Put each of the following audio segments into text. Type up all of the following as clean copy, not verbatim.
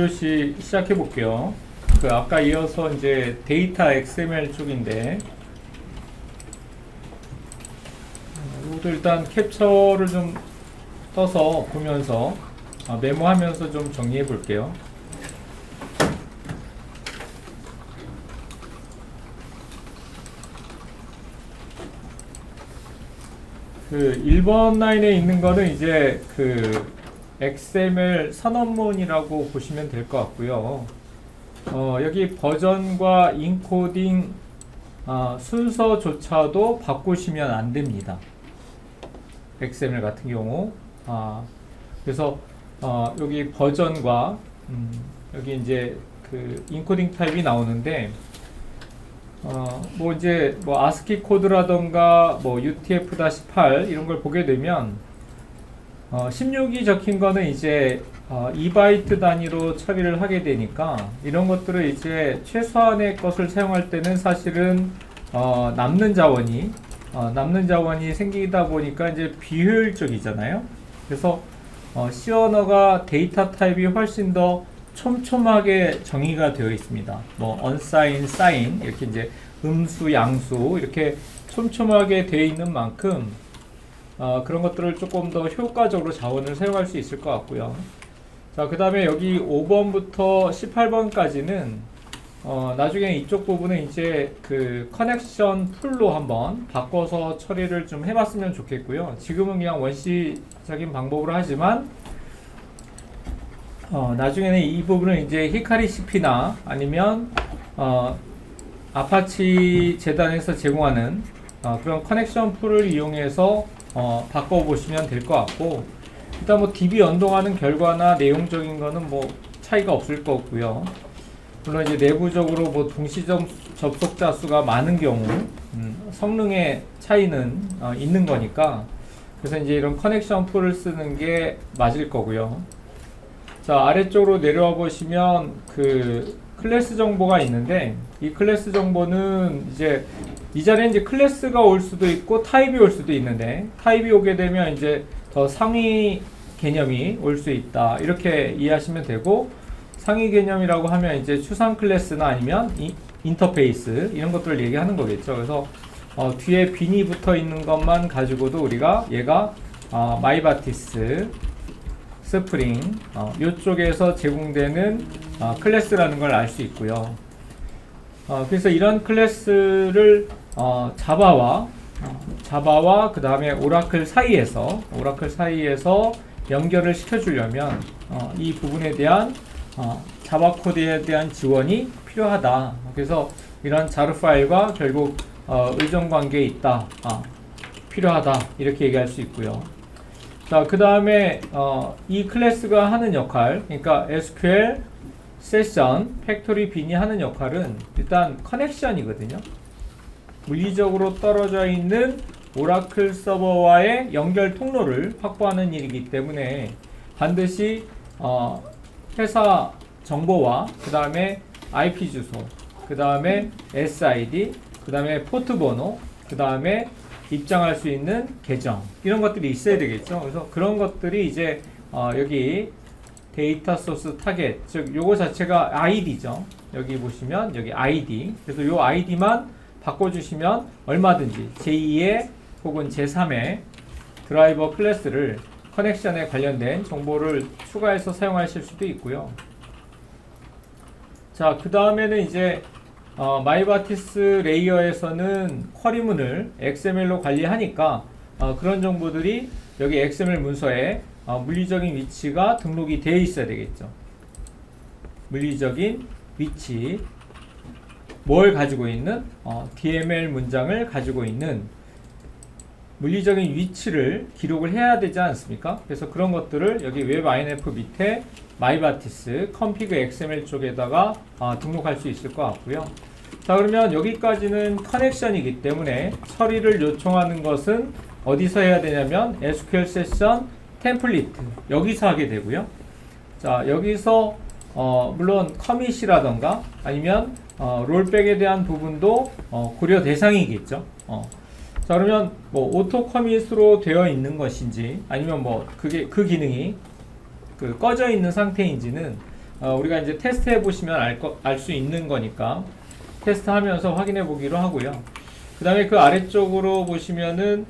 교시 시작해 볼게요. 아까 이어서 이제 데이터 XML 쪽인데, 이것도 일단 캡처를 좀 떠서 보면서 메모하면서 좀 정리해 볼게요. 1번 라인에 있는 거는 이제 XML 선언문이라고 보시면 될 것 같고요. 여기 버전과 인코딩 순서조차도 바꾸시면 안 됩니다. XML 같은 경우. 그래서 여기 버전과 여기 이제 인코딩 타입이 나오는데, ASCII 코드라던가 UTF-8 이런 걸 보게 되면 16이 적힌 거는 이제 2바이트 단위로 처리를 하게 되니까, 이런 것들을 이제 최소한의 것을 사용할 때는 사실은 남는 자원이 생기다 보니까 이제 비효율적이잖아요. 그래서 C 언어가 데이터 타입이 훨씬 더 촘촘하게 정의가 되어 있습니다. unsigned, sign 이렇게 이제 음수, 양수 이렇게 촘촘하게 되어 있는 만큼 그런 것들을 조금 더 효과적으로 자원을 사용할 수 있을 것 같고요. 자, 그 다음에 여기 5번부터 18번까지는 나중에 이쪽 부분은 이제 커넥션 풀로 한번 바꿔서 처리를 좀 해봤으면 좋겠고요. 지금은 그냥 원시적인 방법으로 하지만 나중에는 이 부분을 이제 히카리 CP나 아니면 아파치 재단에서 제공하는 그런 커넥션 풀을 이용해서 바꿔보시면 될 것 같고, 일단 DB 연동하는 결과나 내용적인 거는 차이가 없을 것 같고요. 물론 이제 내부적으로 동시 접속자 수가 많은 경우 성능의 차이는 있는 거니까, 그래서 이제 이런 커넥션 풀을 쓰는 게 맞을 거고요. 자, 아래쪽으로 내려와 보시면 클래스 정보가 있는데, 이 클래스 정보는 이제 이 자리에 이제 클래스가 올 수도 있고 타입이 올 수도 있는데, 타입이 오게 되면 이제 더 상위 개념이 올 수 있다, 이렇게 이해하시면 되고, 상위 개념이라고 하면 이제 추상 클래스나 아니면 인터페이스 이런 것들을 얘기하는 거겠죠. 그래서 뒤에 빈이 붙어 있는 것만 가지고도 우리가 얘가 마이바티스, 스프링 이쪽에서 제공되는 클래스라는 걸 알 수 있고요. 그래서 이런 클래스를 자바와 그 다음에 오라클 사이에서 연결을 시켜주려면 이 부분에 대한 자바 코드에 대한 지원이 필요하다. 그래서 이런 자르 파일과 결국 의존 관계에 있다, 필요하다, 이렇게 얘기할 수 있고요. 자, 그 다음에 이 클래스가 하는 역할, 그러니까 SQL 세션 팩토리 빈이 하는 역할은 일단 커넥션이거든요. 물리적으로 떨어져 있는 오라클 서버와의 연결 통로를 확보하는 일이기 때문에 반드시 회사 정보와 그 다음에 IP 주소, 그 다음에 SID, 그 다음에 포트 번호, 그 다음에 입장할 수 있는 계정, 이런 것들이 있어야 되겠죠. 그래서 그런 것들이 이제 여기 데이터 소스 타겟, 즉 요거 자체가 ID죠. 여기 보시면 여기 ID, 그래서 요 ID만 바꿔주시면 얼마든지 제2의 혹은 제3의 드라이버 클래스를 커넥션에 관련된 정보를 추가해서 사용하실 수도 있고요. 자, 그 다음에는 이제 마이바티스 레이어에서는 쿼리문을 XML로 관리하니까 그런 정보들이 여기 XML 문서에 물리적인 위치가 등록이 되어 있어야 되겠죠. 물리적인 위치, 뭘 가지고 있는 DML 문장을 가지고 있는 물리적인 위치를 기록을 해야 되지 않습니까? 그래서 그런 것들을 여기 웹-INF 밑에 마이바티스 config XML 쪽에다가 등록할 수 있을 것 같고요. 자, 그러면 여기까지는 커넥션이기 때문에 처리를 요청하는 것은 어디서 해야 되냐면 SQL 세션 템플릿 여기서 하게 되고요. 자, 여기서 물론 커밋이라던가 아니면 롤백에 대한 부분도 고려 대상이겠죠. 자, 그러면 오토 커밋으로 되어 있는 것인지 아니면 그 기능이 꺼져 있는 상태인지는 우리가 이제 테스트 해보시면 알 수 있는 거니까 테스트 하면서 확인해 보기로 하고요. 그 다음에 그 아래쪽으로 보시면은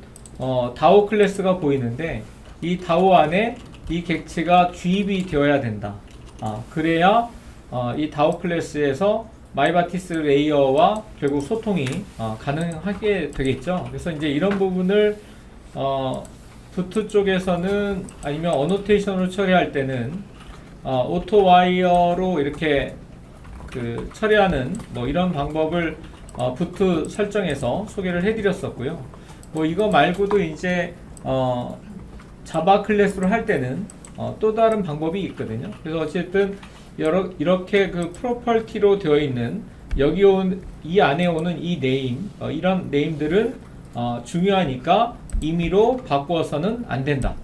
다오 클래스가 보이는데 이 다오 안에 이 객체가 주입이 되어야 된다. 그래야 이 다오 클래스에서 마이바티스 레이어와 결국 소통이 가능하게 되겠죠. 그래서 이제 이런 부분을 부트 쪽에서는 아니면 어노테이션으로 처리할 때는 오토 와이어로 이렇게 그 처리하는 뭐 이런 방법을 부트 설정에서 소개를 해드렸었고요. 뭐 이거 말고도 이제 자바 클래스로 할 때는 또 다른 방법이 있거든요. 그래서 어쨌든 이렇게 그 프로퍼티로 되어 있는 이 안에 오는 이 네임, 이런 네임들은 중요하니까 임의로 바꾸어서는 안 된다.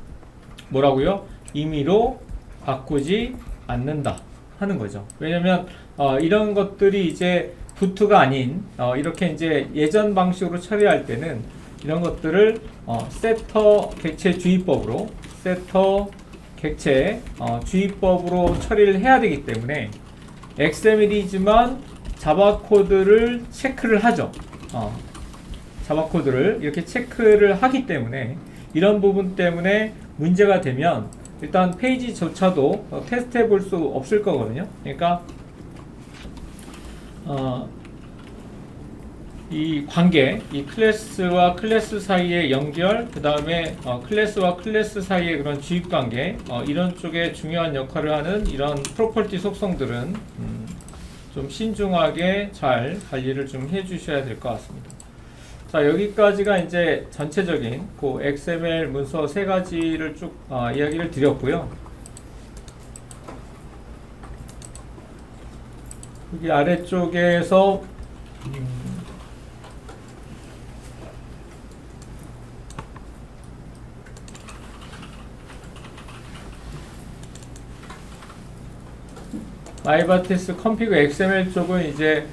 뭐라고요? 임의로 바꾸지 않는다 하는 거죠. 왜냐면 이런 것들이 이제 부트가 아닌 이렇게 이제 예전 방식으로 처리할 때는 이런 것들을 세터 객체 주의법으로 주의법으로 처리를 해야 되기 때문에 XML이지만 자바 코드를 체크를 하죠. 자바 코드를 이렇게 체크를 하기 때문에 이런 부분 때문에 문제가 되면 일단 페이지조차도 테스트 해볼 수 없을 거거든요. 그러니까 이 관계, 이 클래스와 클래스 사이의 연결, 그 다음에 클래스와 클래스 사이의 그런 주입 관계, 이런 쪽에 중요한 역할을 하는 이런 프로퍼티 속성들은 좀 신중하게 잘 관리를 좀 해주셔야 될 것 같습니다. 자, 여기까지가 이제 전체적인 그 XML 문서 세 가지를 쭉 이야기를 드렸고요. 여기 아래쪽에서 마이바티스 컴피그 XML 쪽은 이제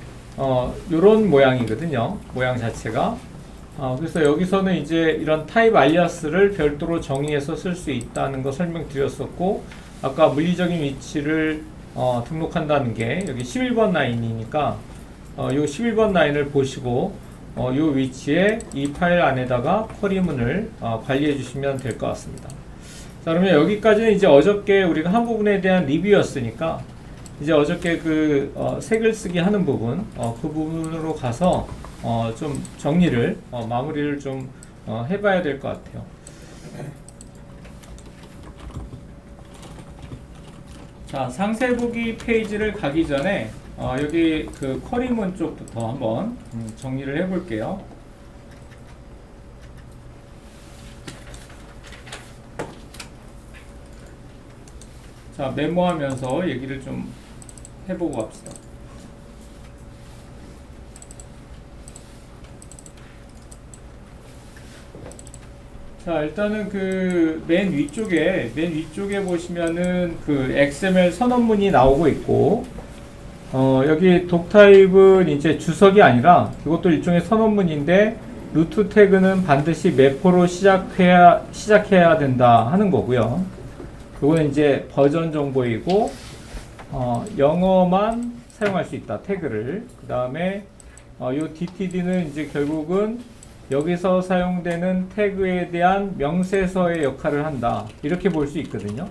요런 모양이거든요. 모양 자체가. 그래서 여기서는 이제 이런 타입 알리아스를 별도로 정의해서 쓸 수 있다는 거 설명드렸었고, 아까 물리적인 위치를 등록한다는 게 여기 11번 라인이니까 요 11번 라인을 보시고 요 위치에 이 파일 안에다가 쿼리문을 관리해 주시면 될 것 같습니다. 자, 그러면 여기까지는 이제 어저께 우리가 한 부분에 대한 리뷰였으니까 이제 어저께 그 색을 쓰기 하는 부분, 그 부분으로 가서 좀 정리를 마무리를 좀 해봐야 될 것 같아요. 자, 상세 보기 페이지를 가기 전에 여기 그 쿼리문 쪽부터 한번 정리를 해볼게요. 자, 메모하면서 얘기를 좀 해보고 갑시다. 자, 일단은 그 맨 위쪽에 보시면은 그 XML 선언문이 나오고 있고, 여기 독타입은 이제 주석이 아니라 이것도 일종의 선언문인데 루트 태그는 반드시 매포로 시작해야 된다 하는 거고요. 그거는 이제 버전 정보이고, 영어만 사용할 수 있다, 태그를. 그 다음에 요 DTD는 이제 결국은 여기서 사용되는 태그에 대한 명세서의 역할을 한다, 이렇게 볼 수 있거든요.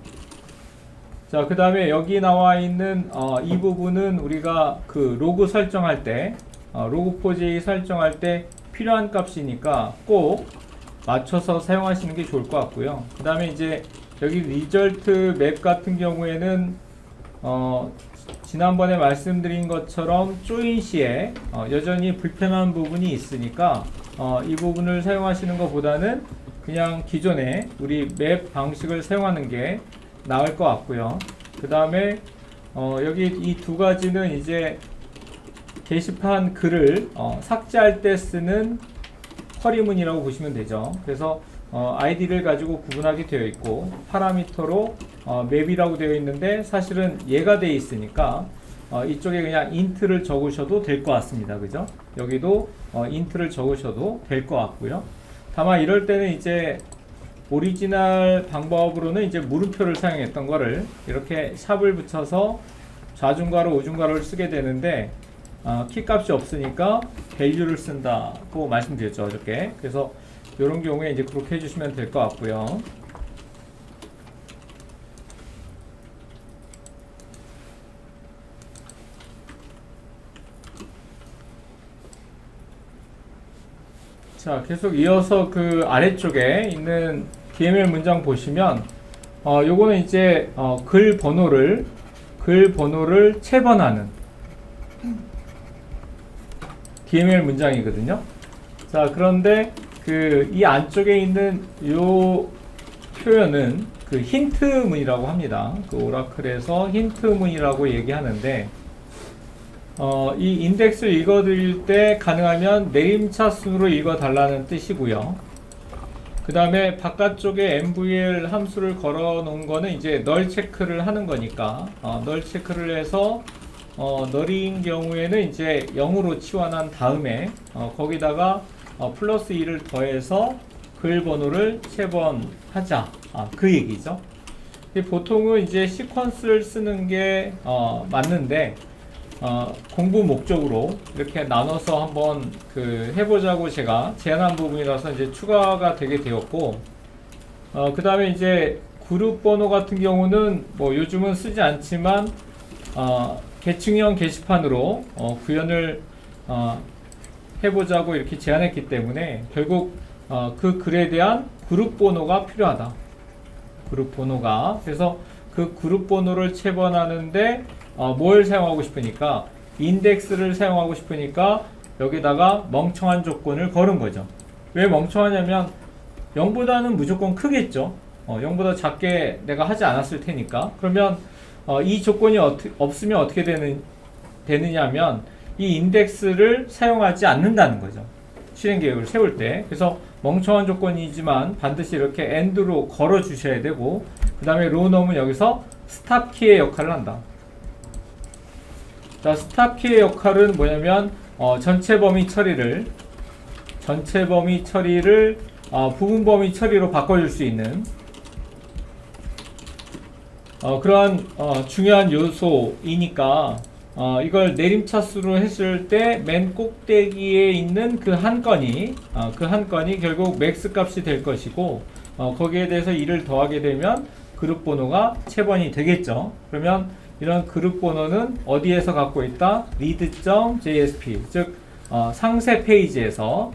자, 그 다음에 여기 나와 있는 이 부분은 우리가 그 로그 설정할 때, 로그4j 설정할 때 필요한 값이니까 꼭 맞춰서 사용하시는 게 좋을 것 같고요. 그 다음에 이제 여기 리절트 맵 같은 경우에는 지난번에 말씀드린 것처럼 조인 시에 여전히 불편한 부분이 있으니까 이 부분을 사용하시는 것보다는 그냥 기존에 우리 맵 방식을 사용하는 게 나을 것 같고요. 그 다음에 여기 이 두 가지는 이제 게시판 글을 삭제할 때 쓰는 쿼리문이라고 보시면 되죠. 그래서 아이디를 가지고 구분하게 되어 있고, 파라미터로 맵이라고 되어 있는데 사실은 얘가 되어 있으니까 이쪽에 그냥 인트를 적으셔도 될 것 같습니다. 그죠? 여기도 인트를 적으셔도 될 것 같고요. 다만 이럴 때는 이제 오리지널 방법으로는 이제 물음표를 사용했던 거를 이렇게 샵을 붙여서 좌중괄호, 우중괄호를 쓰게 되는데 키값이 없으니까 value를 쓴다고 말씀드렸죠, 어저께. 그래서 이런 경우에 이제 그렇게 해주시면 될 것 같고요. 자, 계속 이어서 그 아래쪽에 있는 DML 문장 보시면 요거는 이제 글 번호를 체번하는 DML 문장이거든요. 자, 그런데 이 안쪽에 있는 요 표현은 그 힌트문이라고 합니다. 그 오라클에서 힌트문이라고 얘기하는데 이 인덱스를 읽어드릴 때 가능하면 내림차 순으로 읽어달라는 뜻이고요. 그 다음에 바깥쪽에 MVL 함수를 걸어 놓은 거는 이제 널 체크를 하는 거니까 널 체크를 해서 널인 경우에는 이제 0으로 치환한 다음에 거기다가 플러스 2를 더해서 글 번호를 체번하자, 그 얘기죠. 보통은 이제 시퀀스를 쓰는 게 맞는데 공부 목적으로 이렇게 나눠서 한번 해보자고 제가 제안한 부분이라서 이제 추가가 되게 되었고, 그 다음에 이제 그룹 번호 같은 경우는 뭐 요즘은 쓰지 않지만 계층형 게시판으로 구현을 해보자고 이렇게 제안했기 때문에 결국 그 글에 대한 그룹 번호가 필요하다. 그룹 번호가. 그래서 그 그룹 번호를 체번하는데 뭘 사용하고 싶으니까 인덱스를 사용하고 싶으니까 여기다가 멍청한 조건을 걸은 거죠. 왜 멍청하냐면 0보다는 무조건 크겠죠. 0보다 작게 내가 하지 않았을 테니까. 그러면 이 조건이 없으면 어떻게 되느냐면 이 인덱스를 사용하지 않는다는 거죠. 실행 계획을 세울 때. 그래서 멍청한 조건이지만 반드시 이렇게 end로 걸어 주셔야 되고, 그 다음에 로우넘은 여기서 스탑 키의 역할을 한다. 자, 스탑 키의 역할은 뭐냐면 전체 범위 처리를 부분 범위 처리로 바꿔줄 수 있는 그러한 중요한 요소이니까 이걸 내림차수로 했을 때 맨 꼭대기에 있는 그 한 건이 결국 맥스 값이 될 것이고, 거기에 대해서 2를 더하게 되면 그룹 번호가 체번이 되겠죠. 그러면 이런 그룹 번호는 어디에서 갖고 있다? read.jsp, 즉 상세 페이지에서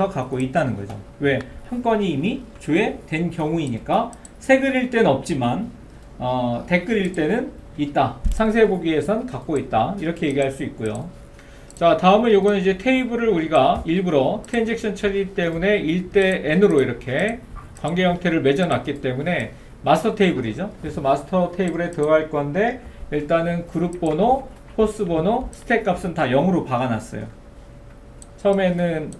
갖고 있다는 거죠. 왜? 한 건이 이미 조회된 경우이니까 색을일 때는 없지만 댓글일 때는 있다. 상세 보기에선 갖고 있다. 이렇게 얘기할 수 있고요. 자, 다음은 요거는 이제 테이블을 우리가 일부러 트랜잭션 처리 때문에 1대 n으로 이렇게 관계 형태를 맺어놨기 때문에 마스터 테이블이죠. 그래서 마스터 테이블에 들어갈 건데 일단은 그룹 번호, 포스 번호, 스택 값은 다 0으로 박아놨어요. 처음에는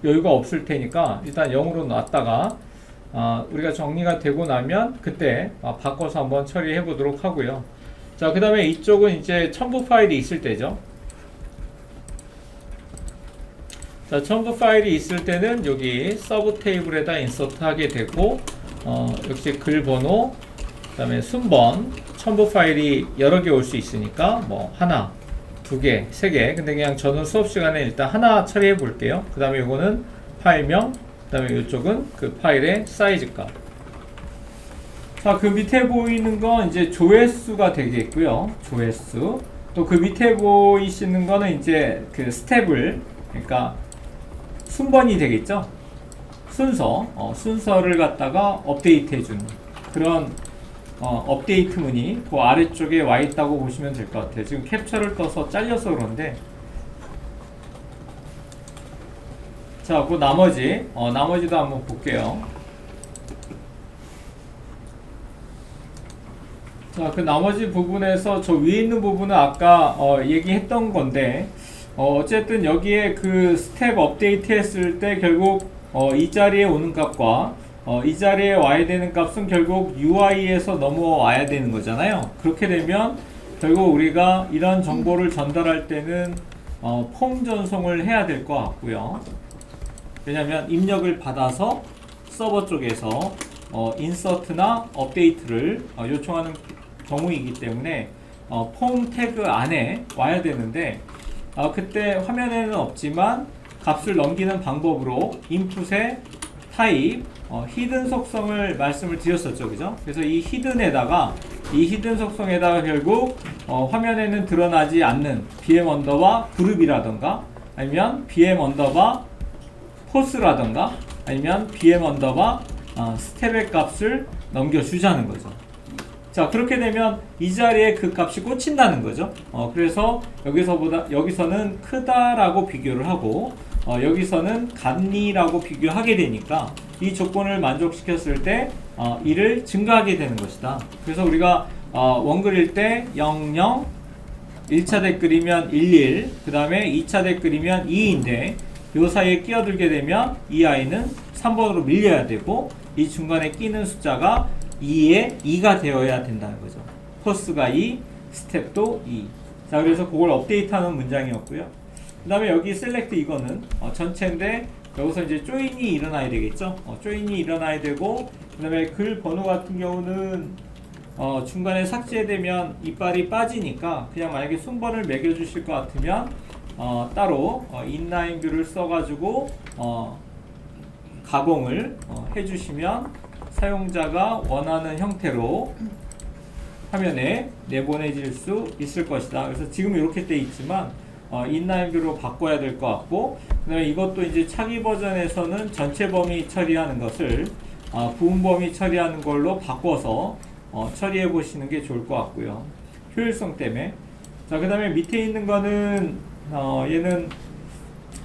여유가 없을 테니까 일단 0으로 놨다가 우리가 정리가 되고 나면 그때 바꿔서 한번 처리해 보도록 하고요. 자, 그 다음에 이쪽은 이제 첨부 파일이 있을 때죠. 자, 첨부 파일이 있을 때는 여기 서브 테이블에다 인서트 하게 되고, 역시 글 번호, 그 다음에 순번, 첨부 파일이 여러 개 올 수 있으니까 뭐 하나, 두 개, 세 개. 근데 그냥 저는 수업 시간에 일단 하나 처리해 볼게요. 그 다음에 이거는 파일명, 그 다음에 이쪽은 그 파일의 사이즈 값. 자, 그 밑에 보이는 건 이제 조회수가 되겠고요. 조회수. 또 그 밑에 보이시는 거는 이제 그 스텝을, 그러니까 순번이 되겠죠. 순서를 갖다가 업데이트 해주는 그런 업데이트 문이 그 아래쪽에 와 있다고 보시면 될 것 같아요. 지금 캡처를 떠서 잘려서 그런데, 자, 그 나머지도 한번 볼게요. 자, 그 나머지 부분에서 저 위에 있는 부분은 아까 얘기했던 건데, 어쨌든 여기에 그 스텝 업데이트 했을 때 결국 이 자리에 오는 값과 이 자리에 와야 되는 값은 결국 UI에서 넘어와야 되는 거잖아요. 그렇게 되면 결국 우리가 이런 정보를 전달할 때는 폼 전송을 해야 될 것 같고요. 왜냐하면 입력을 받아서 서버 쪽에서 인서트나 업데이트를 요청하는 경우이기 때문에 폼 태그 안에 와야 되는데 그때 화면에는 없지만 값을 넘기는 방법으로 인풋의 타입, 히든 속성을 말씀을 드렸었죠, 그죠? 그래서 이 히든 속성에다가 결국 화면에는 드러나지 않는 bm 언더바 그룹이라던가 아니면 bm 언더바 포스라던가 아니면 bm 언더바 스텝의 값을 넘겨주자는 거죠. 자, 그렇게 되면 이 자리에 그 값이 꽂힌다는 거죠. 그래서 여기서는 크다라고 비교를 하고 여기서는 같니라고 비교하게 되니까 이 조건을 만족시켰을 때 1을 증가하게 되는 것이다. 그래서 우리가 원 그릴 때 0, 0, 1차 댓글이면 1, 1, 그 다음에 2차 댓글이면 2인데 이 사이에 끼어들게 되면 이 아이는 3번으로 밀려야 되고 이 중간에 끼는 숫자가 2에 2가 되어야 된다는 거죠. 포스가 2, 스텝도 2. 자, 그래서 그걸 업데이트하는 문장이었고요. 그 다음에 여기 셀렉트 이거는 전체인데 여기서 이제 조인이 일어나야 되겠죠. 조인이 일어나야 되고 그 다음에 글 번호 같은 경우는 중간에 삭제되면 이빨이 빠지니까 그냥 만약에 순번을 매겨주실 것 같으면 따로 인라인 뷰를 써가지고 가공을 해주시면 사용자가 원하는 형태로 화면에 내보내질 수 있을 것이다. 그래서 지금 이렇게 돼 있지만 인라인 뷰로 바꿔야 될 것 같고 그 다음에 이것도 이제 차기 버전에서는 전체 범위 처리하는 것을 부분 범위 처리하는 걸로 바꿔서 처리해 보시는 게 좋을 것 같고요. 효율성 때문에. 자, 그 다음에 밑에 있는 거는 얘는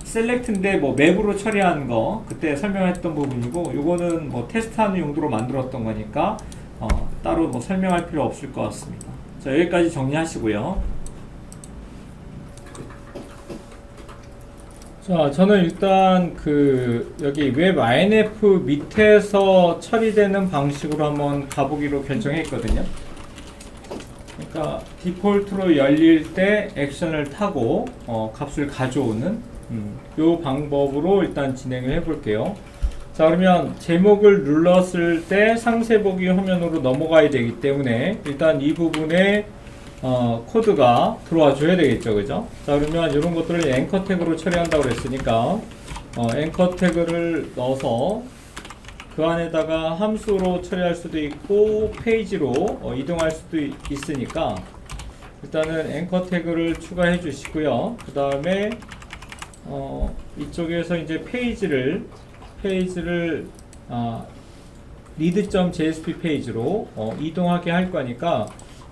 셀렉트인데 뭐 맵으로 처리하는 거 그때 설명했던 부분이고 요거는 뭐 테스트하는 용도로 만들었던 거니까 따로 뭐 설명할 필요 없을 것 같습니다. 자, 여기까지 정리하시고요. 자, 저는 일단 여기 웹 INF 밑에서 처리되는 방식으로 한번 가보기로 결정했거든요. 그러니까 디폴트로 열릴 때 액션을 타고 값을 가져오는 요 방법으로 일단 진행을 해 볼게요. 자, 그러면 제목을 눌렀을 때 상세 보기 화면으로 넘어가야 되기 때문에 일단 이 부분에 코드가 들어와 줘야 되겠죠, 그죠? 자, 그러면 이런 것들을 앵커 태그로 처리한다고 그랬으니까 앵커 태그를 넣어서 그 안에다가 함수로 처리할 수도 있고 페이지로 이동할 수도 있으니까 일단은 앵커 태그를 추가해 주시고요. 그 다음에 이쪽에서 이제 페이지를 read.jsp 페이지로 이동하게 할 거니까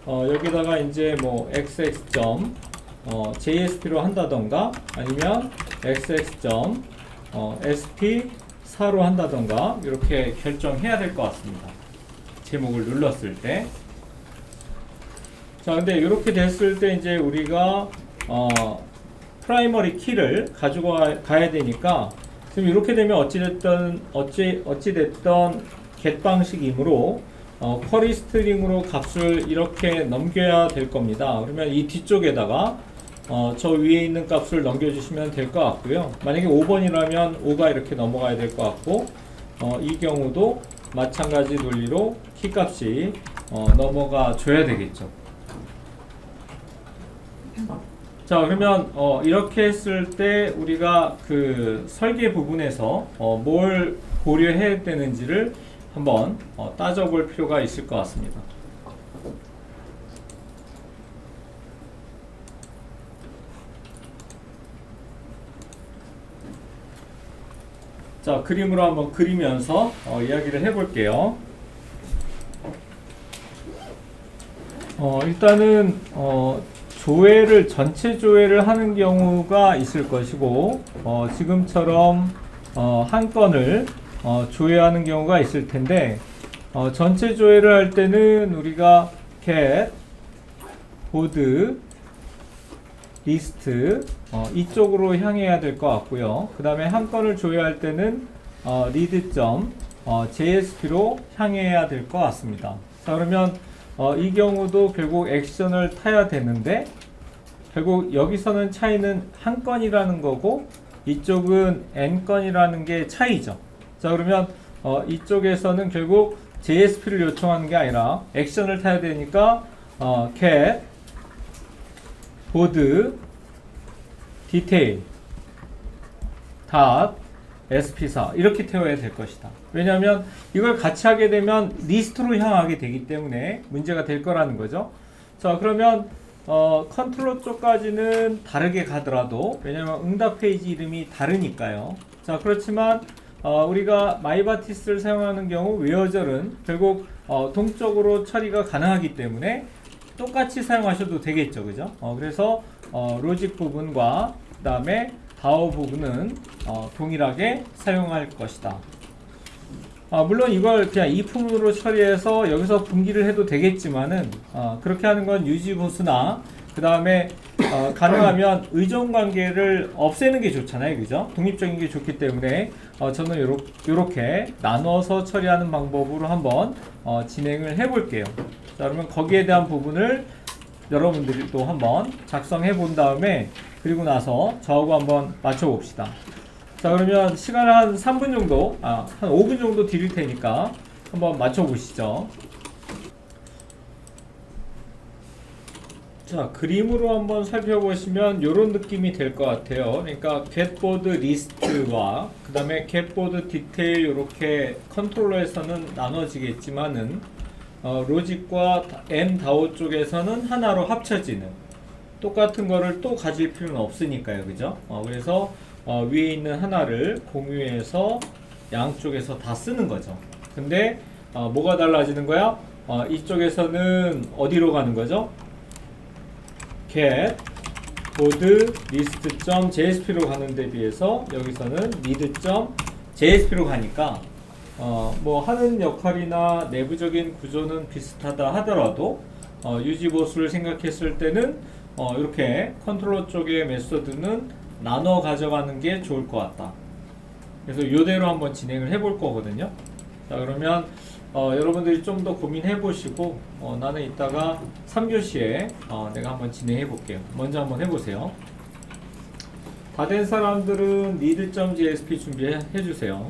여기다가 이제 뭐 xx.jsp로 한다던가 아니면 xx.sp4로 한다던가 이렇게 결정해야 될 것 같습니다. 제목을 눌렀을 때. 자, 근데 이렇게 됐을 때 이제 우리가 프라이머리 키를 가지고 가야 되니까 지금 이렇게 되면 어찌됐던 get 방식이므로 쿼리 스트링으로 값을 이렇게 넘겨야 될 겁니다. 그러면 이 뒤쪽에다가 저 위에 있는 값을 넘겨주시면 될 것 같고요. 만약에 5번이라면 5가 이렇게 넘어가야 될 것 같고 이 경우도 마찬가지 논리로 키 값이 넘어가 줘야 되겠죠. 자, 그러면 이렇게 했을 때 우리가 그 설계 부분에서 뭘 고려해야 되는지를 한번 따져볼 필요가 있을 것 같습니다. 자, 그림으로 한번 그리면서 이야기를 해볼게요. 일단은 전체 조회를 하는 경우가 있을 것이고 지금처럼 한 건을 조회하는 경우가 있을 텐데 전체 조회를 할 때는 우리가 get, board, list 이쪽으로 향해야 될 것 같고요. 그 다음에 한 건을 조회할 때는 read.jsp로 향해야 될 것 같습니다. 자, 그러면 이 경우도 결국 액션을 타야 되는데 결국 여기서는 차이는 한 건이라는 거고 이쪽은 n 건이라는 게 차이죠. 자, 그러면 이쪽에서는 결국 JSP를 요청하는 게 아니라 액션을 타야 되니까 cat 보드 디테일 닷 sp4 이렇게 태워야 될 것이다. 왜냐하면 이걸 같이 하게 되면 리스트로 향하게 되기 때문에 문제가 될 거라는 거죠. 자, 그러면 컨트롤 쪽까지는 다르게 가더라도, 왜냐하면 응답 페이지 이름이 다르니까요. 자, 그렇지만 우리가 마이바티스를 사용하는 경우 웨어절은 결국 동적으로 처리가 가능하기 때문에 똑같이 사용하셔도 되겠죠, 그죠? 그래서 로직 부분과 그 다음에 다오 부분은 동일하게 사용할 것이다. 물론 이걸 그냥 if문으로 처리해서 여기서 분기를 해도 되겠지만은 그렇게 하는 건 유지 보수나 그 다음에 가능하면 의존 관계를 없애는 게 좋잖아요, 그죠? 독립적인 게 좋기 때문에 저는 요렇게 나눠서 처리하는 방법으로 한번 진행을 해 볼게요. 자, 그러면 거기에 대한 부분을 여러분들이 또 한번 작성해 본 다음에, 그리고 나서 저하고 한번 맞춰 봅시다. 자, 그러면 시간을 한 3분 정도, 한 5분 정도 드릴 테니까 한번 맞춰 보시죠. 자, 그림으로 한번 살펴보시면 이런 느낌이 될 것 같아요. 그러니까 getBoard list와 그 다음에 getBoard detail 이렇게 컨트롤러에서는 나눠지겠지만은 로직과 mDAO 쪽에서는 하나로 합쳐지는, 똑같은 거를 또 가질 필요는 없으니까요, 그죠? 그래서 위에 있는 하나를 공유해서 양쪽에서 다 쓰는 거죠. 근데 뭐가 달라지는 거야? 이쪽에서는 어디로 가는 거죠? get board list.jsp로 가는 데 비해서 여기서는 read.jsp로 가니까 뭐 하는 역할이나 내부적인 구조는 비슷하다 하더라도 유지 보수를 생각했을 때는 이렇게 컨트롤러 쪽의 메소드는 나눠 가져가는 게 좋을 것 같다. 그래서 이대로 한번 진행을 해 볼 거거든요. 자, 그러면 여러분들이 좀 더 고민해 보시고 나는 이따가 3교시에 내가 한번 진행해 볼게요. 먼저 한번 해보세요. 다 된 사람들은 read.jsp 준비해 주세요.